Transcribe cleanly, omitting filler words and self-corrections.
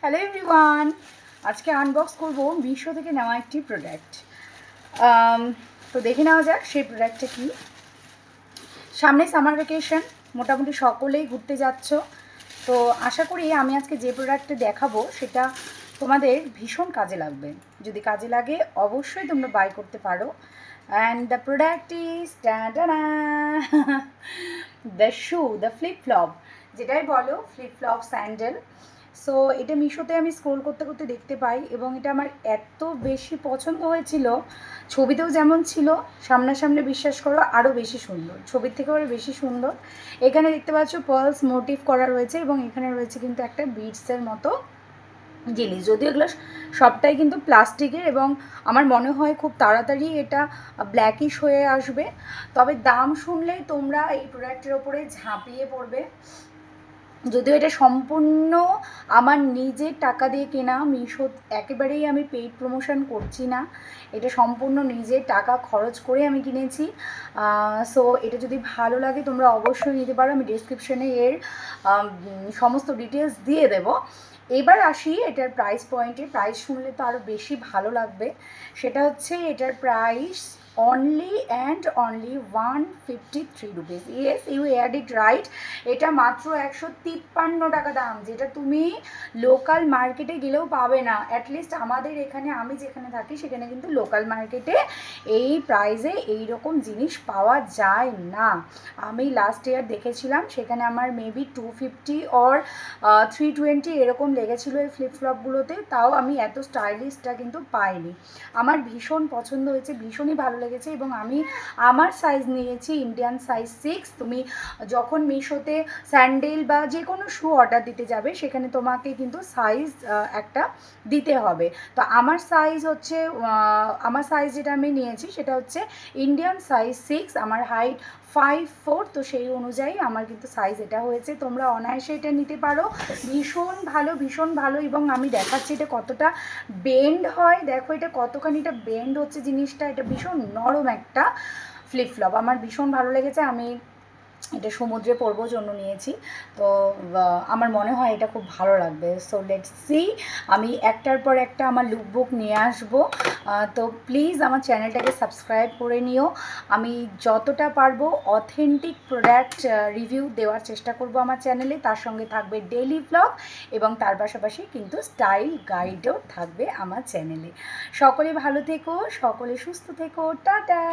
Hello everyone, আজকে unbox করব মিশো থেকে নেওয়া একটি প্রোডাক্ট। তো দেখে নেওয়া যাক সেই প্রোডাক্টটা কি। সামনে সামার ভ্যাকেশন, মোটামুটি সকলেই ঘুরতে যাচ্ছ। তো আশা করি আমি আজকে যে প্রোডাক্টটা দেখাবো সেটা তোমাদের ভীষণ কাজে লাগবে। যদি কাজে লাগে অবশ্যই তোমরা বাই করতে পারো। And the product is the shoe, the flip flop, যেটাই বলো ফ্লিপ ফ্লপ স্যান্ডেল। সো এটা মিশোতে আমি স্ক্রোল করতে করতে দেখতে পাই এবং এটা আমার এত বেশি পছন্দ হয়েছিল। ছবিতেও যেমন ছিল, সামনাসামনি বিশ্বাস করো আরও বেশি সুন্দর, ছবির থেকেও আরও বেশি সুন্দর। এখানে দেখতে পাচ্ছ পার্লস মোটিভ করা রয়েছে এবং এখানে রয়েছে কিন্তু একটা বিটসের মতো জিনিস। যদিও এগুলো সবটাই কিন্তু প্লাস্টিকের এবং আমার মনে হয় খুব তাড়াতাড়ি এটা ব্ল্যাকিশ হয়ে আসবে। তবে দাম শুনলেই তোমরা এই প্রোডাক্টের ওপরে ঝাঁপিয়ে পড়বে। যদিও এটা সম্পূর্ণ আমার নিজের টাকা দিয়ে কেনা, মিশো একেবারেই আমি পেইড প্রমোশন করছি না, এটা সম্পূর্ণ নিজের টাকা খরচ করে আমি কিনেছি। সো এটা যদি ভালো লাগে তোমরা অবশ্যই নিতে পারো, আমি ডেসক্রিপশনে এর সমস্ত ডিটেলস দিয়ে দেবো। এবার আসি এটার প্রাইস পয়েন্টে। প্রাইস শুনলে তো আরও বেশি ভালো লাগবে। সেটা হচ্ছে এটার price only and only 153 rupees. Yes, you heard it right. এটা মাত্র 153 টাকা দাম, যেটা তুমি লোকাল মার্কেটে গেলেও পাবে না। অ্যাটলিস্ট আমাদের এখানে, আমি যেখানে থাকি সেখানে কিন্তু লোকাল মার্কেটে এই প্রাইসে এই রকম জিনিস পাওয়া যায় না। আমি লাস্ট ইয়ার দেখেছিলাম, সেখানে আমার মেবি 250 অর 320 এরকম লেগেছিলো এই ফ্লিপফ্লপগুলোতে। তাও আমি এত স্টাইলিশটা কিন্তু পাইনি। আমার ভীষণ পছন্দ হয়েছে, ভীষণই ভালো লেগেছে এবং আমি আমার সাইজ নিয়েছি ইন্ডিয়ান সাইজ 6। তুমি যখন মিশোতে স্যান্ডেল বা যে কোনো শু অর্ডার দিতে যাবে সেখানে তোমাকে কিন্তু সাইজ একটা দিতে হবে। তো আমার সাইজ হচ্ছে, আমার সাইজ যেটা আমি নিয়েছি সেটা হচ্ছে ইন্ডিয়ান সাইজ 6, আমার হাইট 5'4", তো সেই অনুযায়ী আমার কিন্তু সাইজ এটা হয়েছে। তোমরা অনায়াসে এটা নিতে পারো, ভীষণ ভালো, ভীষণ ভালো। এবং আমি দেখাচ্ছি এটা কতটা বেন্ড হয়, দেখো এটা কতখানি এটা বেন্ড হচ্ছে জিনিসটা। এটা ভীষণ নরম একটা ফ্লিপফ্লপ, আমার ভীষণ ভালো লেগেছে। আমি এটা সমুদ্রে পড়বো জন্য নিয়েছি, তো আমার মনে হয় এটা খুব ভালো লাগবে। সো লেটস সি, আমি একটার পর একটা আমার লুকবুক নিয়ে আসবো। তো প্লিজ আমার চ্যানেলটাকে সাবস্ক্রাইব করে নিও। আমি যতটা পারবো অথেন্টিক প্রোডাক্ট রিভিউ দেওয়ার চেষ্টা করব আমার চ্যানেলে। তার সঙ্গে থাকবে ডেইলি ব্লগ এবং তার পাশাপাশি কিন্তু স্টাইল গাইডও থাকবে আমার চ্যানেলে। সকলে ভালো থেকো, সকলে সুস্থ থেকো, টাটা।